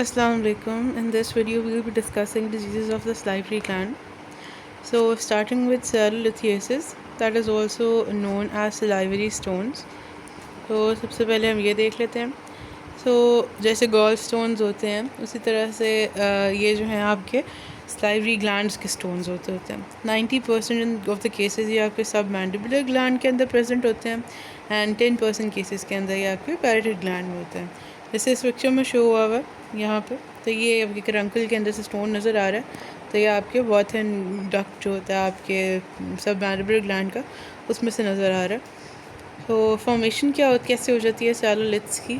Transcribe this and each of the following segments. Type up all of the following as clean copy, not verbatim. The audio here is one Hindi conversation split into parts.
Assalamu alaikum. In this video, we will be discussing diseases of the salivary gland. So, starting with cerulithiasis, that is also known as salivary stones. तो सबसे पहले हम ये देख लेते हैं. So, जैसे गॉल स्टोन्स होते हैं उसी तरह से ये जो हैं आपके salivary glands के stones होते हैं. 90% of the cases ये आपके submandibular gland के अंदर present होते हैं and 10% cases के अंदर ये आपके parotid gland में होते हैं. जैसे इस पिक्चर में शो हुआ हुआ यहाँ पे, तो ये आपके करंकल के अंदर से स्टोन नज़र आ रहा है. तो ये आपके वॉथन डक्ट जो होता है आपके सबमैंडिबुलर ग्लैंड का, उसमें से नज़र आ रहा है. तो फॉर्मेशन कैसे हो जाती है सेलुलिट्स की,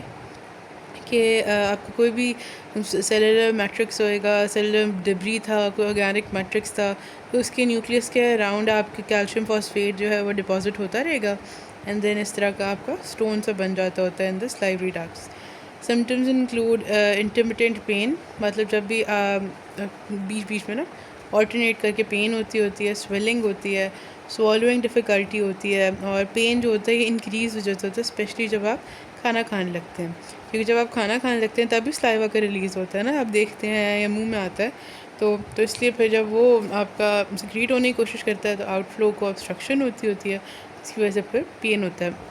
कि आपको कोई भी सेलुलर मैट्रिक्स होएगा, सेलुलर डिब्री था, कोई ऑर्गेनिक मैट्रिक्स था, तो उसके न्यूक्लियस के अराउंड आपके कैल्शियम फॉस्फेट जो है वो डिपॉजिट होता रहेगा एंड देन इस तरह का आपका स्टोन सा बन जाता होता है in the salivary ducts. Symptoms include intermittent pain, मतलब जब भी बीच बीच में ना ऑल्टरनेट करके पेन होती है, स्वेलिंग होती है, स्वॉलोइंग डिफ़िकल्टी होती है, और पेन जो होता है ये इंक्रीज़ हो जाता है स्पेशली जब आप खाना खाने लगते हैं, क्योंकि जब आप खाना खाने लगते हैं तभी सलाइवा का रिलीज़ होता है ना, आप देखते हैं या मुंह में आता है. तो इसलिए फिर जब वो आपका सिक्रीट होने की कोशिश करता है तो आउटफ्लो को ऑब्स्ट्रक्शन होती है, इसकी वजह से फिर पेन होता है.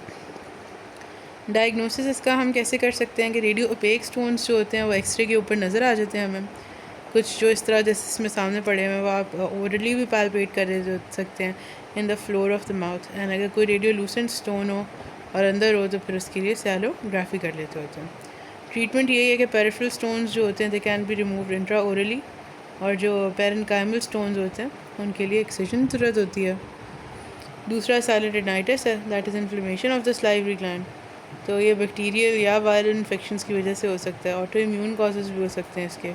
डायग्नोसिस इसका हम कैसे कर सकते हैं कि रेडियो ओपेक स्टोन्स जो होते हैं वो एक्सरे के ऊपर नज़र आ जाते हैं हमें. कुछ जो इस तरह जैसे इसमें सामने पड़े हुए हैं वो आप ओरली भी पैल्पेट कर सकते हैं in the floor of the mouth. And अगर कोई रेडियो लूसेंट स्टोन हो और अंदर हो तो फिर उसके लिए सैलोग्राफी कर लेते होते हैं. ट्रीटमेंट यही है कि पेरिफेरल स्टोन्स जो होते हैं they can be removed intra orally, और जो पेरेन्काइमल स्टोन्स होते हैं उनके लिए एक्सिजन ज़रूरत होती है. दूसरा साइलेंट रेटिनाइटिस है, that is inflammation of the salivary gland. तो ये बैक्टीरियल या वायरल इन्फेक्शंस की वजह से हो सकता है, ऑटो इम्यून कॉजेज़ भी हो सकते हैं इसके,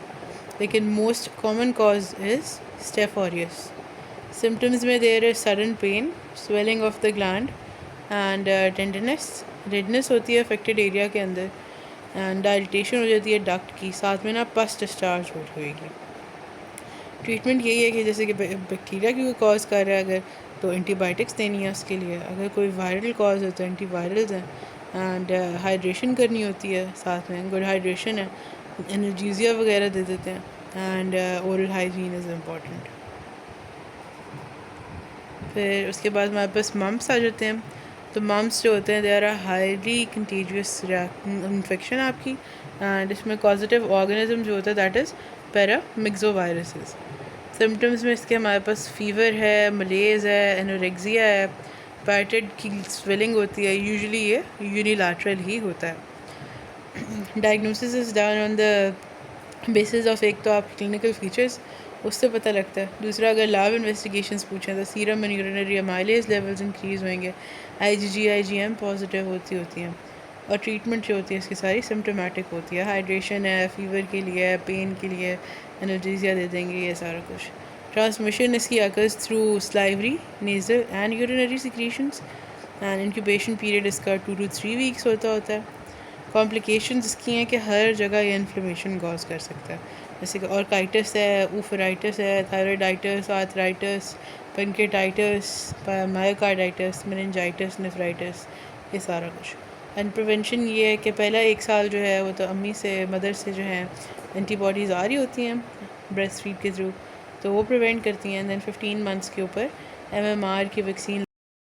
लेकिन most common cause is staph aureus. Symptoms में there is sudden pain, swelling of the gland and tenderness, redness होती है अफेक्टेड एरिया के अंदर, एंड डायलिटेशन हो जाती है डक्ट की, साथ में ना पस डिस्चार्ज होएगी. ट्रीटमेंट यही है कि जैसे कि बैक्टीरिया की कोई कॉज कर रहा है अगर, तो एंटीबायोटिक्स देनी है उसके लिए. अगर कोई वायरल कॉज है तो एंटीवायरल्स हैं, एंड हाइड्रेशन करनी होती है, साथ में गुड हाइड्रेशन है, एनर्जीजिया वगैरह दे देते हैं, and oral hygiene is important. फिर उसके बाद हमारे पास मम्प्स आ जाते हैं. तो मम्प्स जो होते हैं they are highly contagious infection आपकी, एंड इसमें पॉजिटिव ऑर्गेनिज्म जो होता है दैट इज़ पैरामिक्सोवायरसेस. सिम्टम्स में इसके हमारे पास फीवर है, मलेज है, एनोरेक्सिया है, पैटेड की स्वेलिंग होती है. यूजुअली ये यूनिलैटरल ही होता है. Diagnosis is done on the basis of, एक तो आप क्लिनिकल फीचर्स उससे पता लगता है. दूसरा अगर लैब इन्वेस्टिगेशंस पूछें तो serum and urinary amylase levels increase होंगे, IgG IgM पॉजिटिव होती हैं, और ट्रीटमेंट जो होती है इसकी सारी सिम्टोमेटिक होती है. हाइड्रेशन है, फीवर के लिए है, पेन के लिए एनर्जीजिया दे देंगे, ये सारा कुछ. ट्रांसमिशन इसकी occurs through salivary, nasal and urinary secretions, and incubation period इसका 2 to 3 वीक्स होता है. कॉम्प्लिकेशंस इसकी हैं कि हर जगह ये इन्फ्लेमेशन कॉज कर सकता है, जैसे कि ऑर्काइटिस है, ऊफराइटिस है, thyroiditis, arthritis, pancreatitis, myocarditis, meningitis, nephritis, ये सारा कुछ. एंड प्रिवेंशन ये है कि पहला 1 साल जो है वो तो अम्मी से, मदर से जो है एंटीबॉडीज़ आ रही होती हैं ब्रेस्ट फीड के थ्रू, तो वो प्रिवेंट करती हैं. दैन 15 मंथ्स के ऊपर MMR की वैक्सीन